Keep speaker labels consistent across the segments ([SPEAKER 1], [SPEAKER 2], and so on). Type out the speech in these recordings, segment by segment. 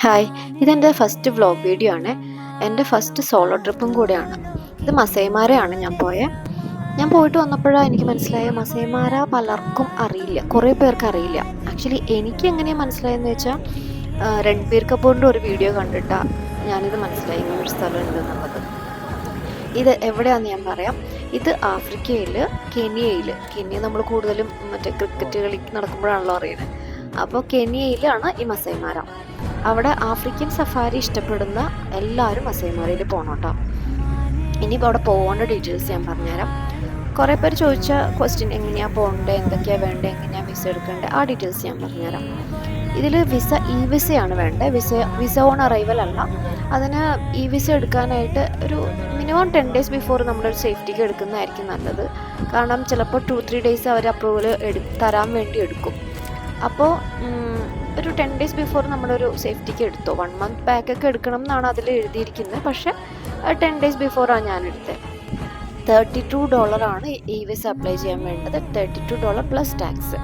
[SPEAKER 1] Hi, ഇതെൻ്റെ first vlog video ആണ്. എൻ്റെ ഫസ്റ്റ് സോളോ ട്രിപ്പും കൂടെയാണ്. ഇത് മസൈമാരയാണ് ഞാൻ പോയിട്ട് വന്നപ്പോഴാണ് എനിക്ക് മനസ്സിലായ മസൈമാര പലർക്കും അറിയില്ല, കുറേ പേർക്ക് അറിയില്ല. ആക്ച്വലി എനിക്ക് എങ്ങനെയാണ് മനസ്സിലായെന്ന് വെച്ചാൽ രൺബീർ കപൂറിൻ്റെ ഒരു വീഡിയോ കണ്ടിട്ടാണ് ഞാനിത് മനസ്സിലായി, ഇങ്ങനൊരു സ്ഥലം ഉണ്ടെന്നുള്ളത്. ഇത് എവിടെയാണെന്ന് ഞാൻ പറയാം. ഇത് ആഫ്രിക്കയിൽ കെനിയ നമ്മൾ കൂടുതലും മറ്റേ ക്രിക്കറ്റ് കളി നടക്കുമ്പോഴാണല്ലോ അറിയുന്നത്. അപ്പോൾ കെനിയയിലാണ് ഈ മസൈമാര. അവിടെ ആഫ്രിക്കൻ സഫാരി ഇഷ്ടപ്പെടുന്ന എല്ലാവരും മസൈമാരയിൽ പോകണം കേട്ടോ. ഇനിയിപ്പോൾ അവിടെ പോകേണ്ട ഡീറ്റെയിൽസ് ഞാൻ പറഞ്ഞുതരാം. കുറേ പേര് ചോദിച്ച ക്വസ്റ്റ്യൻ, എങ്ങനെയാണ് പോകേണ്ടത്, എന്തൊക്കെയാണ് വേണ്ടത്, എങ്ങനെയാണ് വിസ എടുക്കേണ്ടത്, ആ ഡീറ്റെയിൽസ് ഞാൻ പറഞ്ഞുതരാം. ഇതിൽ വിസയാണ് വേണ്ടത്. വിസ ഓൺ അറൈവൽ അല്ല. അതിന് വിസ എടുക്കാനായിട്ട് ഒരു മിനിമം 10 days ബിഫോർ നമ്മളൊരു സേഫ്റ്റിക്ക് എടുക്കുന്നതായിരിക്കും നല്ലത്. കാരണം ചിലപ്പോൾ 2-3 days അവർ അപ്രൂവൽ തരാൻ വേണ്ടി എടുക്കും. അപ്പോൾ ഒരു 10 days ബിഫോർ നമ്മളൊരു സേഫ്റ്റിക്ക് എടുത്തോ. 1 month ബാക്കൊക്കെ എടുക്കണം എന്നാണ് അതിൽ എഴുതിയിരിക്കുന്നത്. പക്ഷേ 10 days ബിഫോറാണ് ഞാൻ എടുത്തത്. $32 ആണ് വിസ അപ്ലൈ ചെയ്യാൻ വേണ്ടത്. $32 പ്ലസ് ടാക്സ്.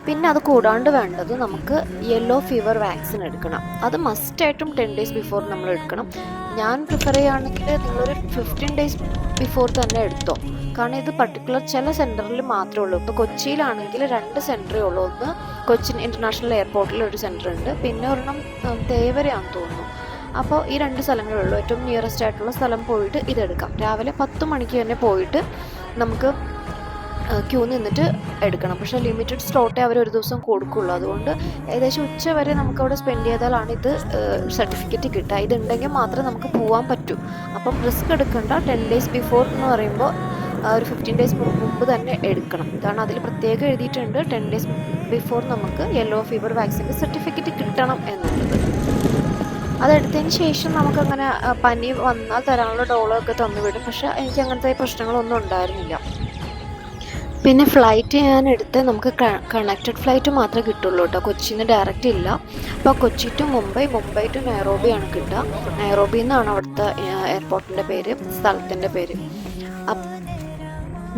[SPEAKER 1] പിന്നെ അത് കൂടാണ്ട് വേണ്ടത് നമുക്ക് യെല്ലോ ഫീവർ വാക്സിൻ എടുക്കണം. അത് മസ്റ്റായിട്ടും 10 days ബിഫോർ നമ്മൾ എടുക്കണം. ഞാൻ പ്രിഫർ ചെയ്യുകയാണെങ്കിൽ നിങ്ങളൊരു 15 days ബിഫോർ തന്നെ എടുത്തോ. കാരണം ഇത് പർട്ടിക്കുലർ ചില സെൻറ്ററിൽ മാത്രമേ ഉള്ളൂ. ഇപ്പോൾ കൊച്ചിയിലാണെങ്കിൽ 2 സെൻറ്ററേ ഉള്ളൂ. ഒന്ന് കൊച്ചിൻ ഇൻ്റർനാഷണൽ എയർപോർട്ടിൽ ഒരു സെൻറ്റർ ഉണ്ട്, പിന്നെ ഒരെണ്ണം തേവരയാണെന്ന് തോന്നുന്നു. അപ്പോൾ ഈ 2 സ്ഥലങ്ങളേ ഉള്ളൂ. ഏറ്റവും നിയറസ്റ്റ് ആയിട്ടുള്ള സ്ഥലം പോയിട്ട് ഇതെടുക്കാം. രാവിലെ 10 മണിക്ക് തന്നെ പോയിട്ട് നമുക്ക് ക്യൂ നിന്നിട്ട് എടുക്കണം. പക്ഷേ ലിമിറ്റഡ് സ്ലോട്ടേ അവർ ഒരു ദിവസം കൊടുക്കുള്ളൂ. അതുകൊണ്ട് ഏകദേശം ഉച്ച വരെ നമുക്കവിടെ സ്പെൻഡ് ചെയ്താലാണ് ഇത് സർട്ടിഫിക്കറ്റ് കിട്ടുക. ഇതുണ്ടെങ്കിൽ മാത്രമേ നമുക്ക് പോകാൻ പറ്റൂ. അപ്പം റിസ്ക് എടുക്കേണ്ട. 10 days ബിഫോർ എന്ന് പറയുമ്പോൾ ഒരു 15 days മുമ്പ് തന്നെ എടുക്കണം. കാരണം അതിൽ പ്രത്യേകം എഴുതിയിട്ടുണ്ട് 10 days ബിഫോർ നമുക്ക് യെല്ലോ ഫീവർ വാക്സിൻ്റെ സർട്ടിഫിക്കറ്റ് കിട്ടണം എന്നുള്ളത്. അതെടുത്തതിന് ശേഷം നമുക്കങ്ങനെ പനി വന്നാൽ തരാനുള്ള ഡോളൊക്കെ തന്നുവിടും. പക്ഷേ എനിക്ക് അങ്ങനത്തെ പ്രശ്നങ്ങളൊന്നും ഉണ്ടായിരുന്നില്ല. പിന്നെ ഫ്ലൈറ്റ് ഞാൻ എടുത്ത് നമുക്ക് കണക്റ്റഡ് ഫ്ലൈറ്റ് മാത്രമേ കിട്ടുള്ളൂ കേട്ടോ. കൊച്ചിയിൽ നിന്ന് ഡയറക്റ്റ് ഇല്ല. അപ്പോൾ കൊച്ചി ടു മുംബൈ ടു നൈറോബിയാണ് കിട്ടുക. നൈറോബി എന്നാണ് അവിടുത്തെ എയർപോർട്ടിൻ്റെ പേര്, സ്ഥലത്തിൻ്റെ പേര്.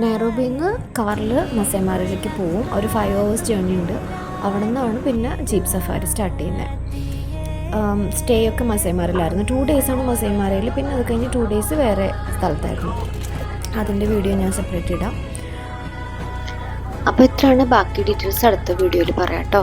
[SPEAKER 1] നൈറോബിയിൽ നിന്ന് കാറിൽ മസൈമാരയിലേക്ക് പോവും. ഒരു 5 hours ജേർണി ഉണ്ട്. അവിടെ നിന്നാണ് പിന്നെ ജീപ്പ് സഫാരി സ്റ്റാർട്ട് ചെയ്യുന്നത്. സ്റ്റേ ഒക്കെ മസൈമാരയിലായിരുന്നു. 2 days ആണ് മസൈമാരയിൽ. പിന്നെ അത് കഴിഞ്ഞ് 2 days വേറെ സ്ഥലത്തായിരുന്നു. അതിൻ്റെ വീഡിയോ ഞാൻ സെപ്പറേറ്റ് ഇടാം. അപ്പോൾ ഇത്രയാണ്. ബാക്കി ഡീറ്റെയിൽസ് അടുത്ത വീഡിയോയിൽ പറയാം കേട്ടോ.